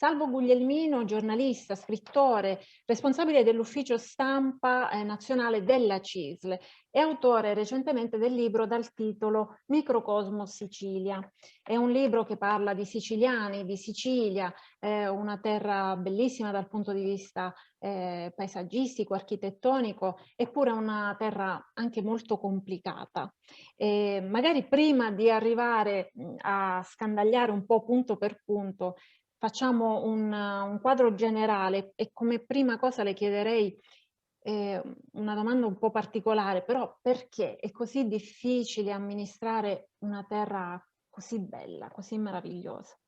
Salvo Guglielmino, giornalista, scrittore, responsabile dell'ufficio stampa nazionale della CISL e autore recentemente del libro dal titolo Microcosmos Sicilia. È un libro che parla di siciliani, di Sicilia, una terra bellissima dal punto di vista paesaggistico, architettonico, eppure una terra anche molto complicata. Magari prima di arrivare a scandagliare un po' punto per punto, facciamo un quadro generale e come prima cosa le chiederei una domanda un po' particolare, però perché è così difficile amministrare una terra così bella, così meravigliosa?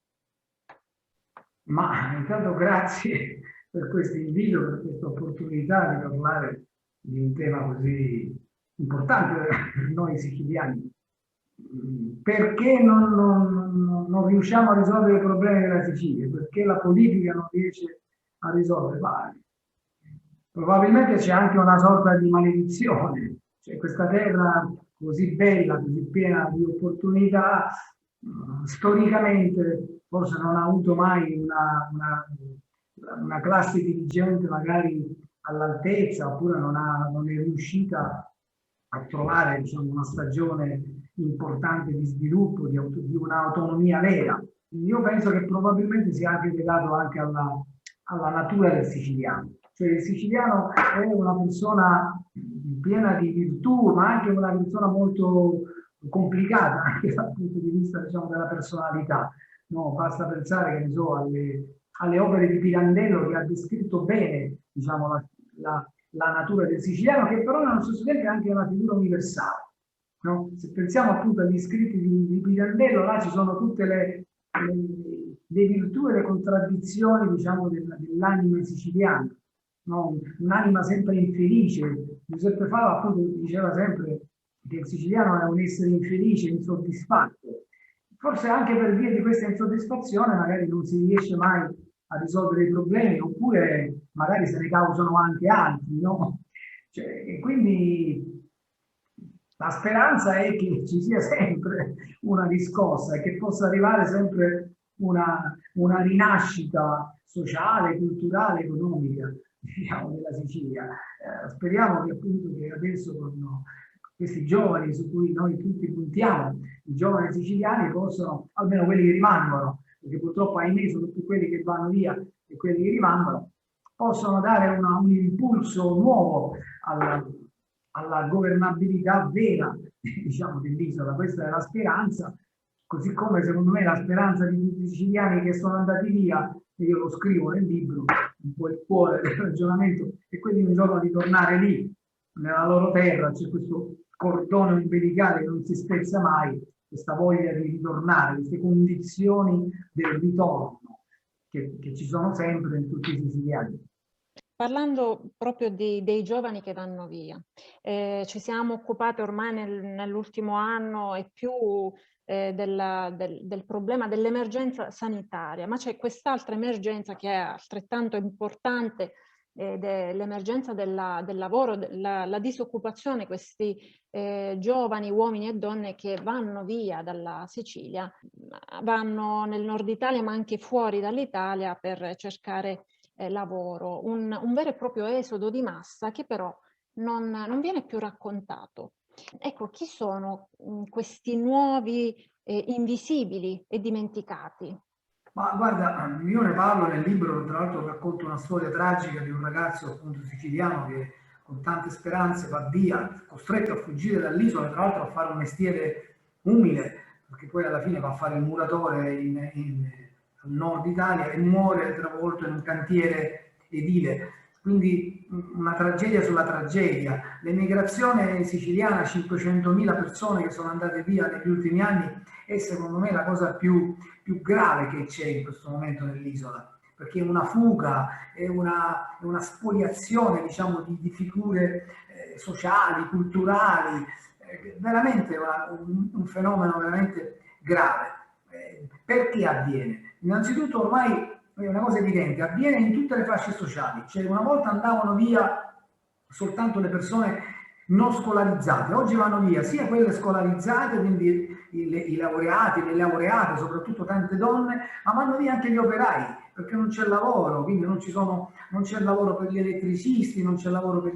Ma intanto grazie per questo invito, per questa opportunità di parlare di un tema così importante per noi siciliani. Perché non riusciamo a risolvere i problemi della Sicilia? Perché la politica non riesce a risolvere? Probabilmente c'è anche una sorta di maledizione, cioè questa terra così bella, così piena di opportunità, storicamente forse non ha avuto mai una classe dirigente magari all'altezza, oppure non è riuscita a trovare, diciamo, una stagione importante di sviluppo, di un'autonomia vera. Io penso che probabilmente sia anche legato anche alla natura del siciliano. Cioè il siciliano è una persona piena di virtù, ma anche una persona molto complicata anche dal punto di vista, diciamo, della personalità. No, basta pensare, che ne so, alle opere di Pirandello, che ha descritto bene, diciamo, la natura del siciliano, che però nello stesso tempo è anche una figura universale. No? Se pensiamo appunto agli scritti di Pirandello, là ci sono tutte le virtù e le contraddizioni, diciamo, dell'anima siciliana. No? Un'anima sempre infelice. Giuseppe Fava appunto diceva sempre che il siciliano è un essere infelice, insoddisfatto. Forse anche per via di questa insoddisfazione magari non si riesce mai a risolvere i problemi, oppure magari se ne causano anche altri, no? Cioè, e quindi la speranza è che ci sia sempre una riscossa e che possa arrivare sempre una rinascita sociale, culturale, economica, diciamo, della Sicilia. Speriamo che appunto che adesso con questi giovani su cui noi tutti puntiamo, i giovani siciliani possano, almeno quelli che rimangono, perché purtroppo ahimè sono più quelli che vanno via e quelli che rimangono, possono dare un impulso nuovo alla governabilità vera, diciamo, dell'isola. Questa è la speranza, così come secondo me la speranza di tutti i siciliani che sono andati via, e io lo scrivo nel libro, un po' il cuore del ragionamento, e quelli un giorno di tornare lì, nella loro terra. C'è questo cordone umbilicale che non si spezza mai, questa voglia di ritornare, queste condizioni del ritorno che ci sono sempre in tutti i siciliani. Parlando proprio dei giovani che vanno via, ci siamo occupati ormai nell'ultimo anno e più del problema dell'emergenza sanitaria, ma c'è quest'altra emergenza che è altrettanto importante ed è l'emergenza del lavoro, la disoccupazione, questi giovani uomini e donne che vanno via dalla Sicilia, vanno nel nord Italia ma anche fuori dall'Italia per cercare lavoro, un vero e proprio esodo di massa che però non viene più raccontato. Ecco, chi sono questi nuovi invisibili e dimenticati? Ma guarda, io ne parlo nel libro, tra l'altro racconto una storia tragica di un ragazzo appunto siciliano che con tante speranze va via, costretto a fuggire dall'isola, tra l'altro a fare un mestiere umile, perché poi alla fine va a fare il muratore al nord Italia e muore travolto in un cantiere edile. Quindi una tragedia sulla tragedia. L'emigrazione siciliana, 500.000 persone che sono andate via negli ultimi anni, è secondo me la cosa più grave che c'è in questo momento nell'isola, perché è una fuga, è una spoliazione, diciamo, di figure sociali, culturali, veramente un fenomeno veramente grave. Perché avviene? Innanzitutto ormai è una cosa evidente, avviene in tutte le fasce sociali, cioè una volta andavano via soltanto le persone non scolarizzate. Oggi vanno via sia quelle scolarizzate, quindi i laureati, le laureate, soprattutto tante donne, ma vanno via anche gli operai, perché non c'è lavoro, quindi non c'è lavoro per gli elettricisti, non c'è lavoro per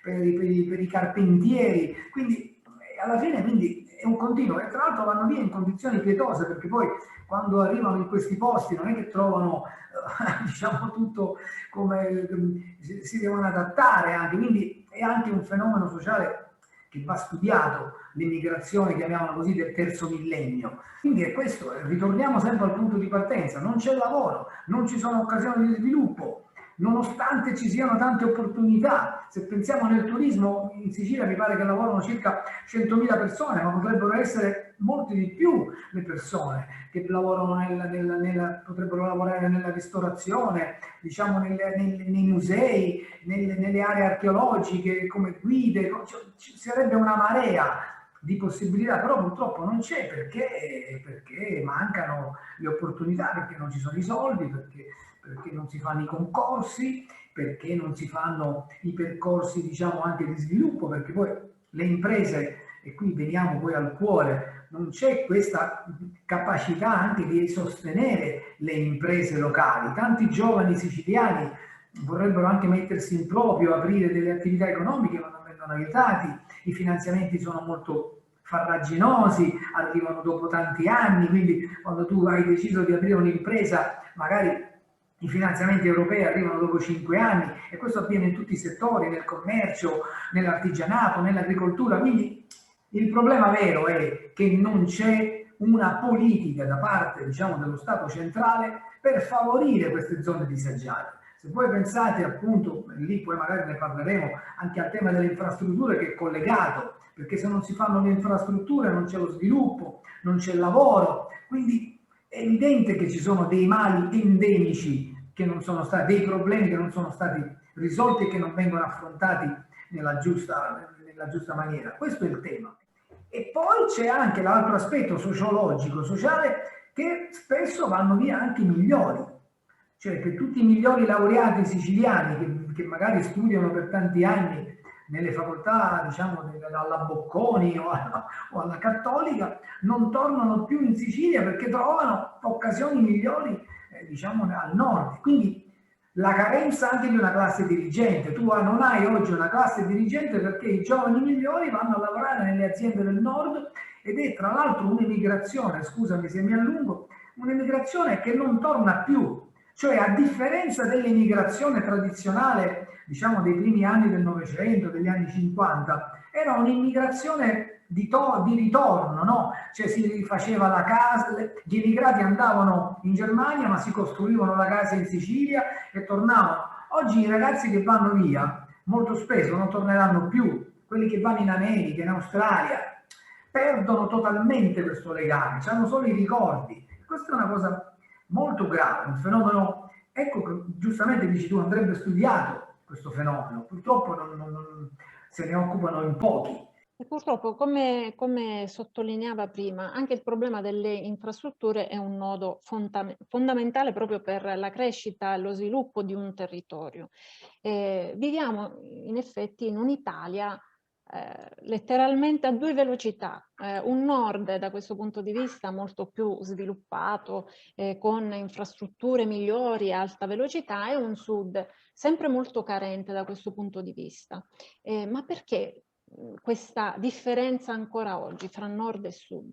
i carpentieri, quindi alla fine quindi è un continuo, e tra l'altro vanno via in condizioni pietose, perché poi quando arrivano in questi posti non è che trovano diciamo tutto come si devono adattare anche, quindi è anche un fenomeno sociale che va studiato, l'immigrazione, chiamiamola così, del terzo millennio. Quindi è questo, ritorniamo sempre al punto di partenza, non c'è lavoro, non ci sono occasioni di sviluppo, nonostante ci siano tante opportunità. Se pensiamo nel turismo, in Sicilia mi pare che lavorano circa 100.000 persone, ma potrebbero essere molte di più le persone che lavorano potrebbero lavorare nella ristorazione, diciamo nei musei, nelle aree archeologiche, come guide, ci sarebbe una marea di possibilità, però purtroppo non c'è perché mancano le opportunità, perché non ci sono i soldi, perché non si fanno i concorsi, perché non si fanno i percorsi, diciamo, anche di sviluppo, perché poi le imprese, e qui veniamo poi al cuore, non c'è questa capacità anche di sostenere le imprese locali. Tanti giovani siciliani vorrebbero anche mettersi in proprio, aprire delle attività economiche, ma non vengono aiutati, i finanziamenti sono molto farraginosi, arrivano dopo tanti anni, quindi quando tu hai deciso di aprire un'impresa, magari i finanziamenti europei arrivano dopo 5 anni, e questo avviene in tutti i settori, nel commercio, nell'artigianato, nell'agricoltura. Quindi il problema vero è che non c'è una politica da parte, diciamo, dello Stato centrale per favorire queste zone disagiate. Se voi pensate appunto, lì poi magari ne parleremo, anche al tema delle infrastrutture, che è collegato, perché se non si fanno le infrastrutture non c'è lo sviluppo, non c'è il lavoro, quindi è evidente che ci sono dei mali endemici che non sono stati, dei problemi che non sono stati risolti e che non vengono affrontati nella giusta maniera. Questo è il tema. E poi c'è anche l'altro aspetto sociologico, sociale, che spesso vanno via anche i migliori, cioè che tutti i migliori laureati siciliani che magari studiano per tanti anni nelle facoltà, diciamo, alla Bocconi o alla Cattolica, non tornano più in Sicilia perché trovano occasioni migliori, diciamo, al nord. Quindi la carenza anche di una classe dirigente. Tu non hai oggi una classe dirigente perché i giovani migliori vanno a lavorare nelle aziende del nord, ed è tra l'altro un'emigrazione, scusami se mi allungo, un'emigrazione che non torna più. Cioè, a differenza dell'emigrazione tradizionale, diciamo, dei primi anni del Novecento, degli anni 50, era un'immigrazione di ritorno, no? Cioè si rifaceva la casa, gli immigrati andavano in Germania ma si costruivano la casa in Sicilia e tornavano. Oggi i ragazzi che vanno via molto spesso non torneranno più, quelli che vanno in America, in Australia, perdono totalmente questo legame, hanno solo i ricordi. Questa è una cosa molto grave, un fenomeno, ecco, giustamente dici tu, andrebbe studiato questo fenomeno, purtroppo non se ne occupano in pochi. E purtroppo, come sottolineava prima, anche il problema delle infrastrutture è un nodo fondamentale proprio per la crescita e lo sviluppo di un territorio. Viviamo in effetti in un'Italia letteralmente a due velocità, un nord da questo punto di vista molto più sviluppato, con infrastrutture migliori, alta velocità, e un sud sempre molto carente da questo punto di vista. Ma perché questa differenza ancora oggi fra nord e sud?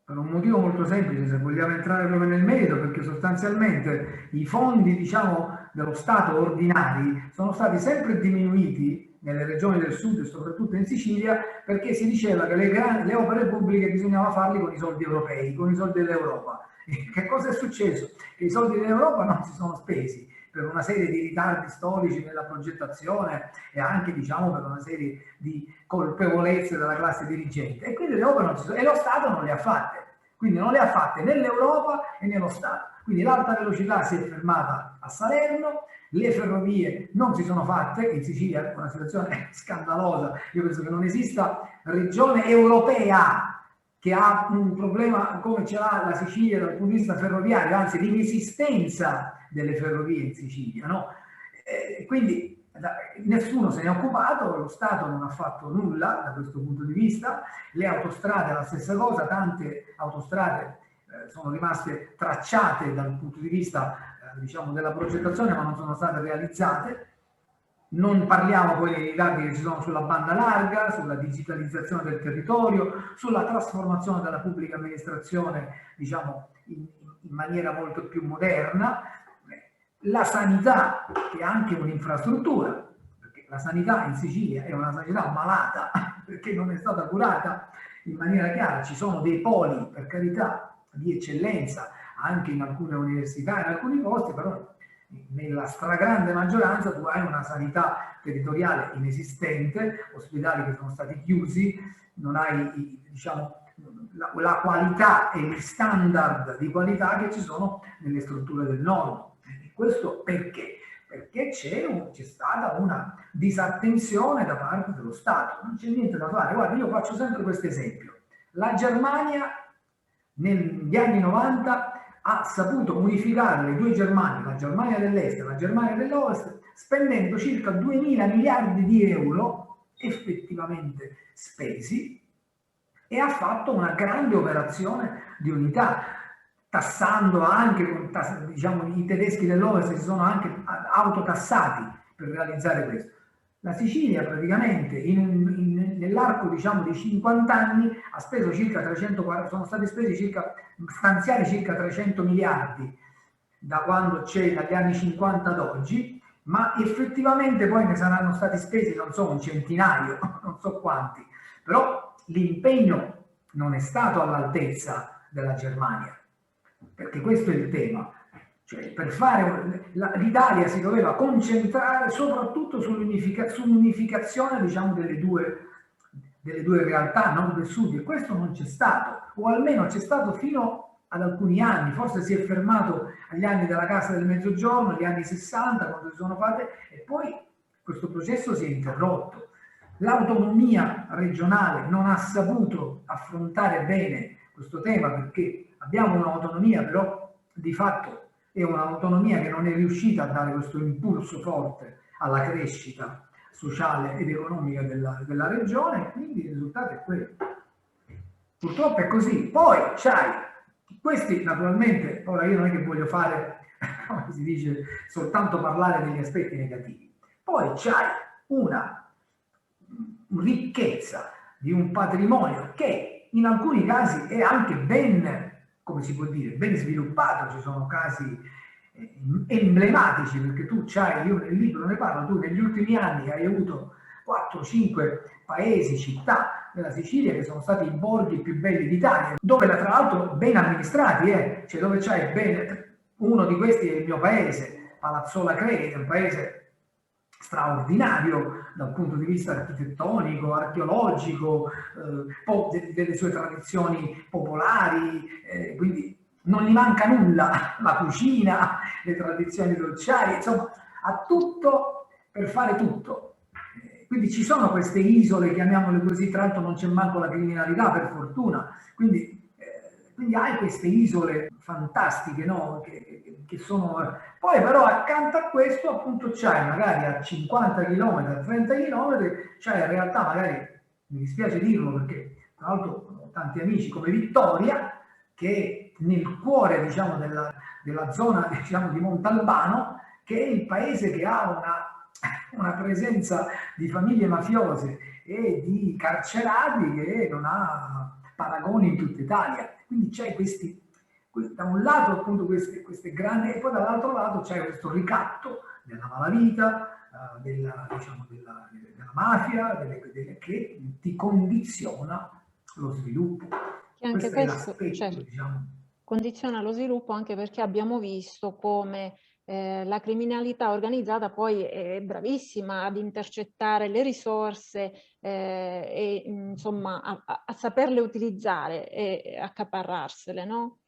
Per un motivo molto semplice, se vogliamo entrare proprio nel merito, perché sostanzialmente i fondi, diciamo, dello Stato ordinari sono stati sempre diminuiti nelle regioni del sud e soprattutto in Sicilia, perché si diceva che le opere pubbliche bisognava farle con i soldi europei, con i soldi dell'Europa. Che cosa è successo? Che i soldi dell'Europa non si sono spesi per una serie di ritardi storici nella progettazione e anche, diciamo, per una serie di colpevolezze della classe dirigente, e quindi le opere non si sono, e lo Stato non le ha fatte, quindi non le ha fatte né l'Europa e né lo Stato. Quindi l'alta velocità si è fermata a Salerno, le ferrovie non si sono fatte, in Sicilia è una situazione scandalosa, io penso che non esista regione europea che ha un problema come ce l'ha la Sicilia dal punto di vista ferroviario, anzi di inesistenza delle ferrovie in Sicilia, no? Quindi nessuno se ne è occupato, lo Stato non ha fatto nulla da questo punto di vista, le autostrade la stessa cosa, tante autostrade sono rimaste tracciate dal punto di vista diciamo della progettazione, ma non sono state realizzate. Non parliamo poi dei ritardi che ci sono sulla banda larga, sulla digitalizzazione del territorio, sulla trasformazione della pubblica amministrazione, diciamo, in maniera molto più moderna. La sanità, che è anche un'infrastruttura, perché la sanità in Sicilia è una sanità malata, perché non è stata curata in maniera chiara. Ci sono dei poli, per carità, di eccellenza, anche in alcune università, in alcuni posti, però nella stragrande maggioranza tu hai una sanità territoriale inesistente, ospedali che sono stati chiusi, non hai, diciamo, la qualità e gli standard di qualità che ci sono nelle strutture del nord. E questo perché? Perché c'è stata una disattenzione da parte dello Stato, non c'è niente da fare. Guarda, io faccio sempre questo esempio. La Germania negli anni 90 ha saputo unificare le due Germanie, la Germania dell'Est e la Germania dell'Ovest, spendendo circa 2.000 miliardi di euro effettivamente spesi, e ha fatto una grande operazione di unità, tassando anche, diciamo, i tedeschi dell'Ovest si sono anche autotassati per realizzare questo. La Sicilia praticamente nell'arco, diciamo, di 50 anni ha speso circa 340, sono stati spesi stanziati circa 300 miliardi da quando c'è, dagli anni 50 ad oggi, ma effettivamente poi ne saranno stati spesi, non so, un centinaio, non so quanti, però l'impegno non è stato all'altezza della Germania, perché questo è il tema. Cioè, per fare l'Italia si doveva concentrare soprattutto sull'unificazione, diciamo, delle due realtà, nord e sud, e questo non c'è stato, o almeno c'è stato fino ad alcuni anni, forse si è fermato agli anni della Cassa del Mezzogiorno, agli anni 60, quando si sono fatte, e poi questo processo si è interrotto. L'autonomia regionale non ha saputo affrontare bene questo tema, perché abbiamo un'autonomia, però di fatto è un'autonomia che non è riuscita a dare questo impulso forte alla crescita sociale ed economica della regione, quindi il risultato è quello. Purtroppo è così. Poi c'hai questi, naturalmente, ora io non è che voglio fare, come si dice, soltanto parlare degli aspetti negativi. Poi c'hai una ricchezza di un patrimonio che in alcuni casi è anche ben, come si può dire, ben sviluppato. Ci sono casi emblematici, perché tu c'hai, io nel libro ne parlo, tu negli ultimi anni hai avuto 4-5 paesi, città della Sicilia che sono stati i borghi più belli d'Italia, dove tra l'altro ben amministrati, cioè dove c'hai ben, uno di questi è il mio paese, Palazzola Credi, un paese straordinario dal punto di vista architettonico, archeologico, delle sue tradizioni popolari, quindi non gli manca nulla, la cucina, le tradizioni dolciarie, insomma, ha tutto per fare tutto. Quindi ci sono queste isole, chiamiamole così, tra l'altro non c'è manco la criminalità, per fortuna, quindi hai queste isole fantastiche, no? Che sono... Poi però accanto a questo appunto c'hai magari a 50 km, a 30 km, c'hai in realtà magari, mi dispiace dirlo perché tra l'altro ho tanti amici come Vittoria, che è nel cuore, diciamo, della zona, diciamo, di Montalbano, che è il paese che ha una presenza di famiglie mafiose e di carcerati che non ha paragoni in tutta Italia. Quindi c'è questi, da un lato appunto queste grandi, e poi dall'altro lato c'è questo ricatto della malavita, della mafia, che ti condiziona lo sviluppo. E anche questo, certo, diciamo, condiziona lo sviluppo, anche perché abbiamo visto come la criminalità organizzata poi è bravissima ad intercettare le risorse e insomma a saperle utilizzare e accaparrarsele, no?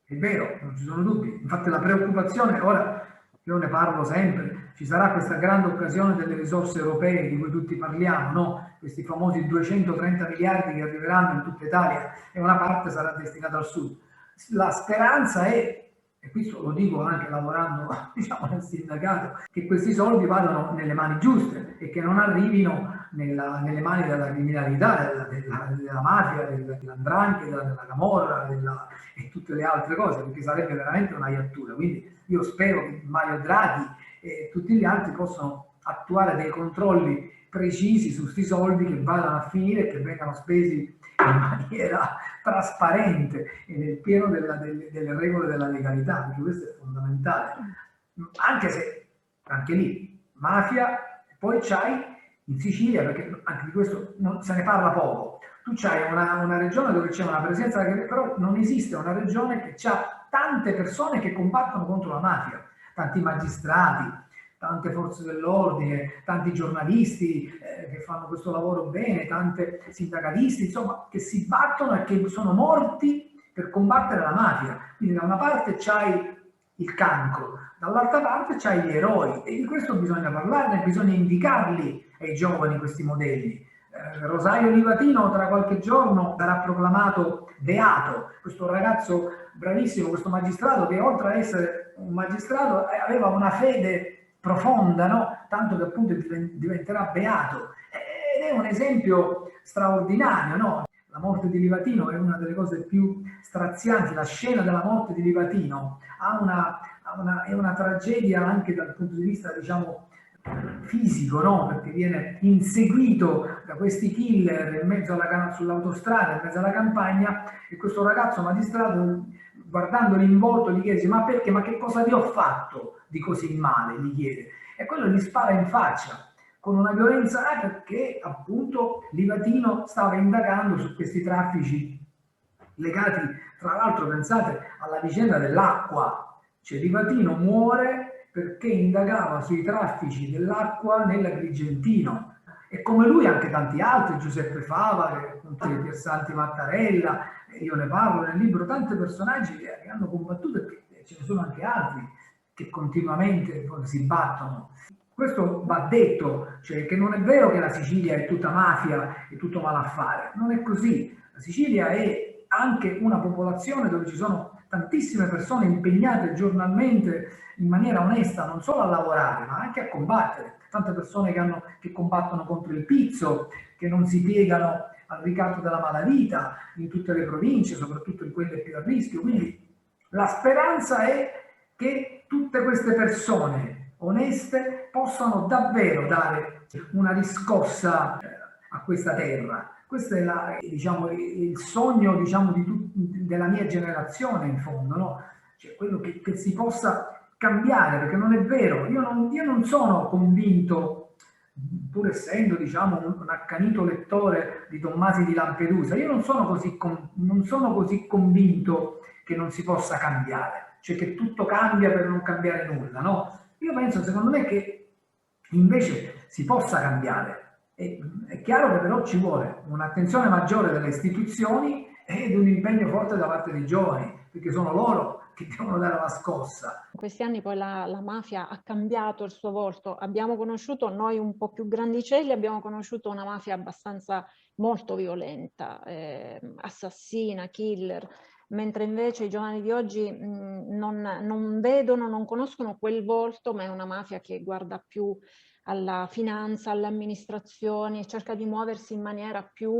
È vero, non ci sono dubbi. Infatti la preoccupazione, ora io ne parlo sempre, ci sarà questa grande occasione delle risorse europee di cui tutti parliamo, no? Questi famosi 230 miliardi che arriveranno in tutta Italia e una parte sarà destinata al sud. La speranza è e questo lo dico anche lavorando diciamo, nel sindacato, che questi soldi vadano nelle mani giuste e che non arrivino nelle mani della criminalità, della mafia, dell''ndrangheta, della camorra e tutte le altre cose, perché sarebbe veramente una iattura. Quindi io spero che Mario Draghi e tutti gli altri possano attuare dei controlli precisi su questi soldi che vadano a finire e che vengano spesi in maniera trasparente e nel pieno delle regole della legalità, perché questo è fondamentale. Anche se, anche lì, mafia, e poi c'hai in Sicilia, perché anche di questo se ne parla poco, tu c'hai una regione dove c'è una presenza, però non esiste una regione che ha tante persone che combattono contro la mafia, tanti magistrati, tante forze dell'ordine, tanti giornalisti che fanno questo lavoro bene, tanti sindacalisti, insomma, che si battono e che sono morti per combattere la mafia. Quindi da una parte c'hai il cancro, dall'altra parte c'hai gli eroi, e di questo bisogna parlarne, bisogna indicarli ai giovani questi modelli. Rosario Livatino tra qualche giorno sarà proclamato beato, questo ragazzo bravissimo, questo magistrato che oltre a essere un magistrato aveva una fede profonda, no? Tanto che appunto diventerà beato, ed è un esempio straordinario, no? La morte di Livatino è una delle cose più strazianti, la scena della morte di Livatino è una tragedia anche dal punto di vista, diciamo, fisico, no? Perché viene inseguito da questi killer in mezzo sull'autostrada, in mezzo alla campagna, e questo ragazzo magistrato, guardandoli in volto, gli chiede: ma perché? Ma che cosa ti ho fatto di così male? Gli chiede, e quello gli spara in faccia con una violenza, perché appunto Livatino stava indagando su questi traffici legati, tra l'altro pensate alla vicenda dell'acqua, cioè Livatino muore perché indagava sui traffici dell'acqua nell'Agrigentino, e come lui anche tanti altri, Giuseppe Fava, Piersanti Mattarella, io ne parlo nel libro, tanti personaggi che hanno combattuto, e ce ne sono anche altri che continuamente si battono. Questo va detto, cioè che non è vero che la Sicilia è tutta mafia e tutto malaffare, non è così. La Sicilia è anche una popolazione dove ci sono tantissime persone impegnate giornalmente in maniera onesta, non solo a lavorare, ma anche a combattere. Tante persone che combattono contro il pizzo, che non si piegano al ricatto della malavita in tutte le province, soprattutto in quelle più a rischio. Quindi la speranza è che tutte queste persone oneste possano davvero dare una riscossa a questa terra. Questo è diciamo, il sogno, diciamo, della mia generazione, in fondo, no? Cioè quello che si possa cambiare, perché non è vero, io non sono convinto, pur essendo, diciamo, un accanito lettore di Tommasi di Lampedusa, io non sono così convinto che non si possa cambiare, cioè che tutto cambia per non cambiare nulla, no? Io penso, secondo me, che invece si possa cambiare. È chiaro che però ci vuole un'attenzione maggiore delle istituzioni ed un impegno forte da parte dei giovani, perché sono loro che devono dare la scossa. In questi anni poi la mafia ha cambiato il suo volto. Abbiamo conosciuto, noi un po' più grandicelli, abbiamo conosciuto una mafia abbastanza molto violenta, assassina, killer, mentre invece i giovani di oggi non vedono, non conoscono quel volto, ma è una mafia che guarda più alla finanza, alle amministrazioni, cerca di muoversi in maniera più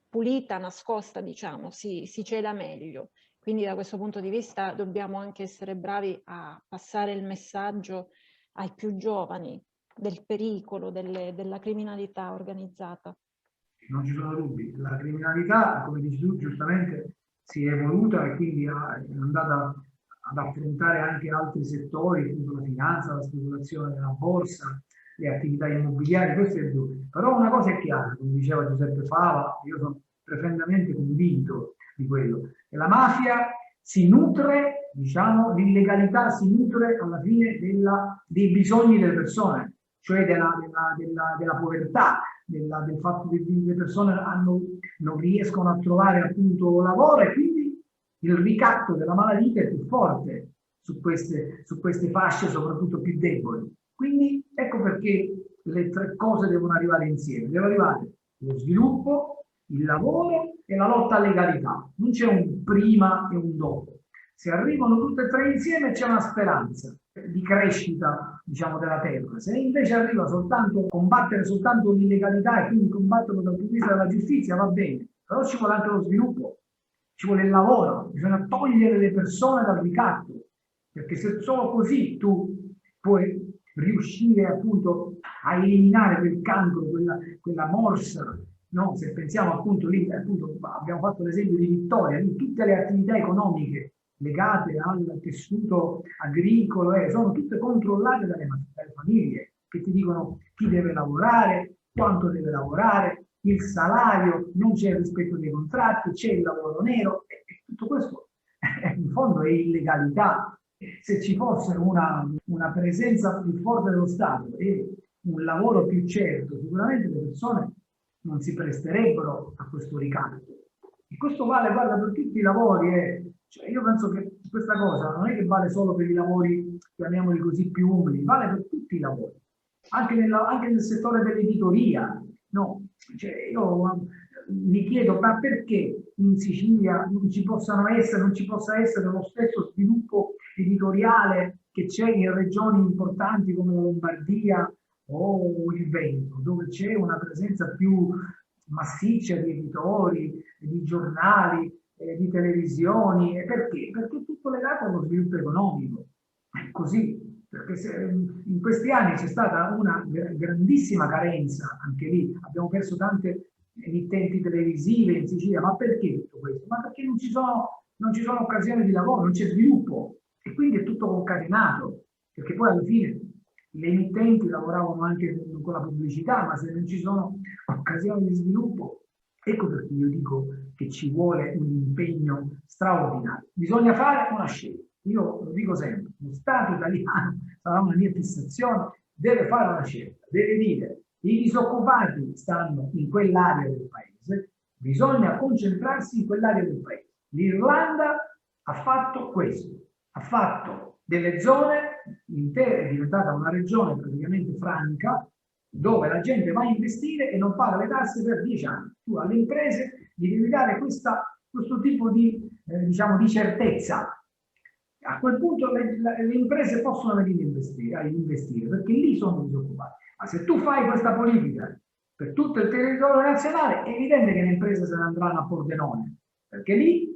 pulita, nascosta, diciamo, si cela meglio. Quindi da questo punto di vista dobbiamo anche essere bravi a passare il messaggio ai più giovani del pericolo della criminalità organizzata. Non ci sono dubbi, la criminalità, come dici tu giustamente, si è evoluta e quindi è andata ad affrontare anche altri settori, appunto la finanza, la speculazione della borsa, le attività immobiliari, questo è il dubbio. Però una cosa è chiara, come diceva Giuseppe Fava, io sono profondamente convinto di quello, che la mafia si nutre, diciamo, l'illegalità si nutre alla fine dei bisogni delle persone, cioè della povertà, del fatto che le persone non riescono a trovare appunto lavoro, e quindi il ricatto della malavita è più forte su queste fasce, soprattutto più deboli. Quindi ecco perché le tre cose devono arrivare insieme. Deve arrivare lo sviluppo, il lavoro e la lotta all'illegalità. Non c'è un prima e un dopo. Se arrivano tutte e tre insieme c'è una speranza di crescita, diciamo, della terra. Se invece arriva soltanto combattere soltanto l'illegalità e quindi combatterlo dal punto di vista della giustizia, va bene, però ci vuole anche lo sviluppo, ci vuole il lavoro, bisogna togliere le persone dal ricatto, perché se solo così tu puoi riuscire appunto a eliminare quel cancro, quella morsa. No, se pensiamo appunto lì, appunto, abbiamo fatto l'esempio di Vittoria, lì tutte le attività economiche legate al tessuto agricolo sono tutte controllate dalle famiglie che ti dicono chi deve lavorare, quanto deve lavorare, il salario, non c'è il rispetto dei contratti, c'è il lavoro nero e tutto questo in fondo è illegalità. Se ci fosse una presenza più forte dello Stato e un lavoro più certo, sicuramente le persone non si presterebbero a questo ricatto. E questo vale, guarda, per tutti i lavori. Cioè, io penso che questa cosa non è che vale solo per i lavori, chiamiamoli così, più umili, vale per tutti i lavori, anche nel settore dell'editoria. No? Cioè, io mi chiedo, ma perché in Sicilia non ci possa essere lo stesso sviluppo editoriale che c'è in regioni importanti come la Lombardia o il Veneto, dove c'è una presenza più massiccia di editori, di giornali, di televisioni. E perché? Perché è tutto legato allo sviluppo economico. È così, perché in questi anni c'è stata una grandissima carenza, anche lì abbiamo perso tante emittenti televisive in Sicilia. Ma perché tutto questo? Ma perché non ci sono occasioni di lavoro, non c'è sviluppo e quindi è tutto concatenato, perché poi alla fine le emittenti lavoravano anche con la pubblicità, ma se non ci sono occasioni di sviluppo, ecco perché io dico che ci vuole un impegno straordinario. Bisogna fare una scelta. Io lo dico sempre, lo Stato italiano, sarà una mia fissazione, deve fare una scelta, deve dire i disoccupati stanno in quell'area del paese, bisogna concentrarsi in quell'area del paese. L'Irlanda ha fatto questo, ha fatto delle zone intere, è diventata una regione praticamente franca, dove la gente va a investire e non paga le tasse per 10 anni. Tu alle imprese gli devi dare questo tipo di, diciamo, di certezza. A quel punto le imprese possono venire a investire, perché lì sono disoccupati. Ma se tu fai questa politica per tutto il territorio nazionale, è evidente che le imprese se ne andranno a Pordenone, perché lì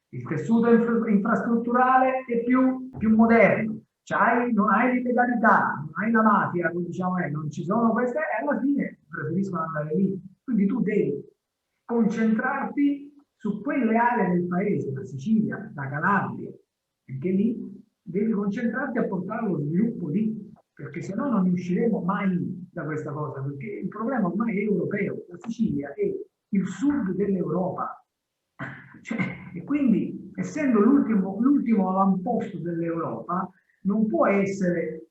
il tessuto infrastrutturale è più moderno, non hai l'illegalità, non hai la mafia, diciamo, non ci sono queste, e alla fine preferiscono andare lì. Quindi tu devi concentrarti su quelle aree del paese, la Sicilia, la Calabria, perché lì devi concentrarti a portare lo sviluppo lì, perché se no non ne usciremo mai da questa cosa, perché il problema ormai è europeo, la Sicilia è il sud dell'Europa. Cioè, e quindi, essendo l'ultimo avamposto dell'Europa, non può essere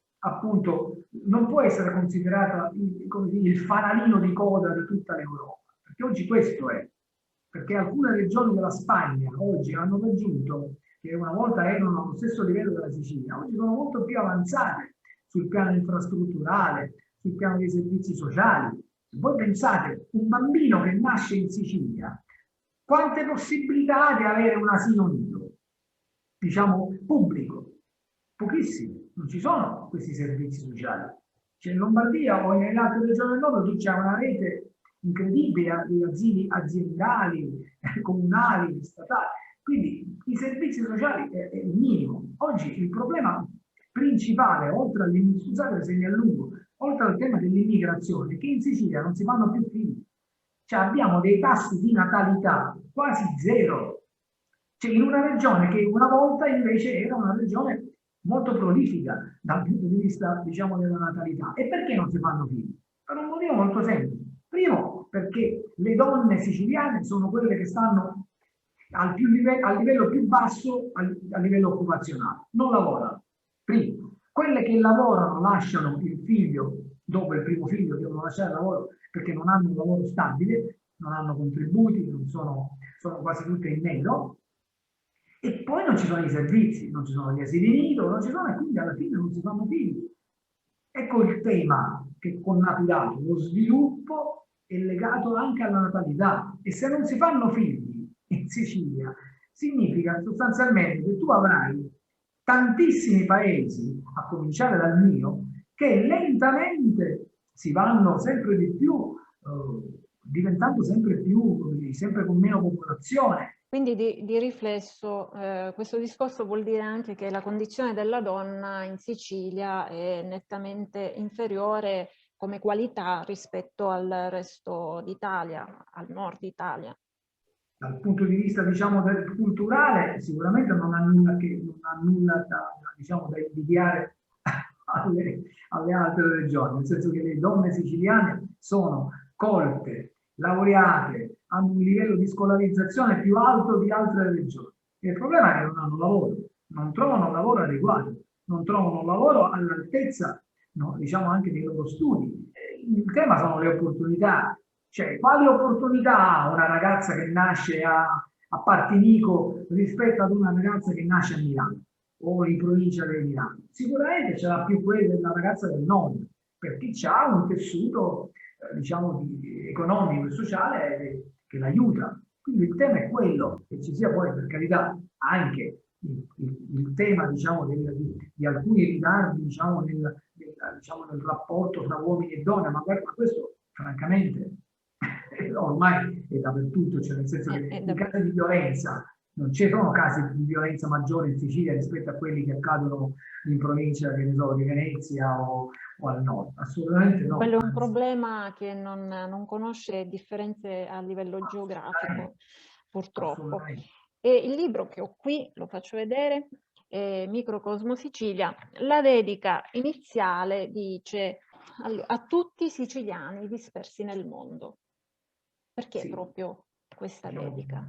considerata il fanalino di coda di tutta l'Europa, perché oggi questo è, perché alcune regioni della Spagna oggi hanno raggiunto, che una volta erano allo stesso livello della Sicilia, oggi sono molto più avanzate sul piano infrastrutturale, sul piano dei servizi sociali. Se voi pensate, un bambino che nasce in Sicilia, quante possibilità ha di avere un asilo nido, diciamo, pubblico? Pochissime, non ci sono questi servizi sociali. C'è in Lombardia o in altre regioni del nord, tu c'è una rete incredibile di asili aziendali, comunali, statali. Quindi i servizi sociali è il minimo. Oggi il problema principale, oltre oltre al tema dell'immigrazione, è che in Sicilia non si fanno più figli. Cioè abbiamo dei tassi di natalità quasi zero. Cioè in una regione che una volta invece era una regione molto prolifica dal punto di vista, diciamo, della natalità. E perché non si fanno figli? Per un motivo molto semplice. Primo, perché le donne siciliane sono quelle che stanno al livello più basso a livello occupazionale, non lavorano. Primo, quelle che lavorano lasciano il figlio, dopo il primo figlio devono lasciare il lavoro perché non hanno un lavoro stabile, non hanno contributi, sono quasi tutte in nero, e poi non ci sono i servizi, non ci sono gli asili nido, non ci sono, e quindi alla fine non si fanno figli. Ecco il tema che connaturato, lo sviluppo è legato anche alla natalità, e se non si fanno figli in Sicilia, significa sostanzialmente che tu avrai tantissimi paesi, a cominciare dal mio, che lentamente si vanno sempre di più, diventando sempre più, sempre con meno popolazione. Quindi di riflesso, questo discorso vuol dire anche che la condizione della donna in Sicilia è nettamente inferiore come qualità rispetto al resto d'Italia, al nord Italia. Dal punto di vista, diciamo, culturale, sicuramente non ha nulla, diciamo, da invidiare alle altre regioni, nel senso che le donne siciliane sono colte, laureate, hanno un livello di scolarizzazione più alto di altre regioni. Il problema è che non hanno lavoro, non trovano lavoro adeguato, non trovano lavoro all'altezza, no, diciamo, anche dei loro studi. Il tema sono le opportunità. Cioè, quali opportunità ha una ragazza che nasce a Partinico rispetto ad una ragazza che nasce a Milano o in provincia di Milano? Sicuramente ce l'ha più quella della ragazza del nord, perché ha un tessuto, diciamo, economico e sociale che l'aiuta. Quindi il tema è quello, che ci sia poi, per carità, anche il tema, diciamo, di alcuni ritardi, diciamo, nel rapporto tra uomini e donne, ma questo, francamente, ormai è dappertutto, cioè nel senso che i casi di violenza, non ci sono casi di violenza maggiore in Sicilia rispetto a quelli che accadono in provincia, che ne so, di Venezia o al nord, assolutamente no. Quello è un problema che non conosce differenze a livello geografico, purtroppo. E il libro che ho qui, lo faccio vedere, è Microcosmo Sicilia. La dedica iniziale dice a tutti i siciliani dispersi nel mondo. Perché sì, proprio questa dedica?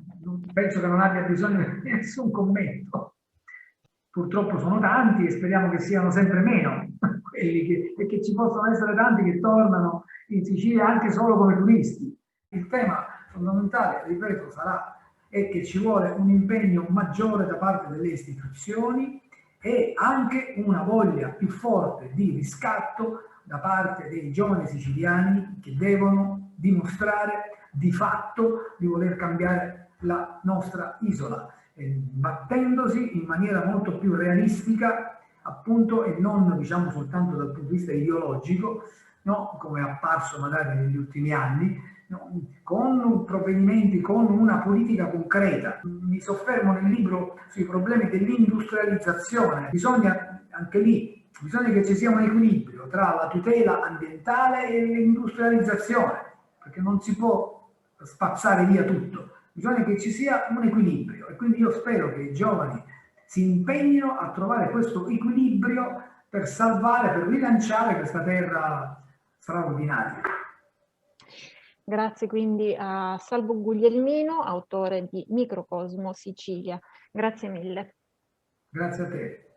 Penso che non abbia bisogno di nessun commento. Purtroppo sono tanti e speriamo che siano sempre meno quelli e che ci possano essere tanti che tornano in Sicilia anche solo come turisti. Il tema fondamentale, ripeto, è che ci vuole un impegno maggiore da parte delle istituzioni e anche una voglia più forte di riscatto da parte dei giovani siciliani che devono dimostrare di fatto di voler cambiare la nostra isola, battendosi in maniera molto più realistica, appunto, e non, diciamo, soltanto dal punto di vista ideologico, no? Come è apparso magari negli ultimi anni, no? Con provvedimenti, con una politica concreta. Mi soffermo nel libro sui problemi dell'industrializzazione. Bisogna, anche lì, bisogna che ci sia un equilibrio tra la tutela ambientale e l'industrializzazione, perché non si può spazzare via tutto, bisogna che ci sia un equilibrio e quindi io spero che i giovani si impegnino a trovare questo equilibrio per salvare, per rilanciare questa terra straordinaria. Grazie quindi a Salvo Guglielmino, autore di Microcosmo Sicilia. Grazie mille. Grazie a te.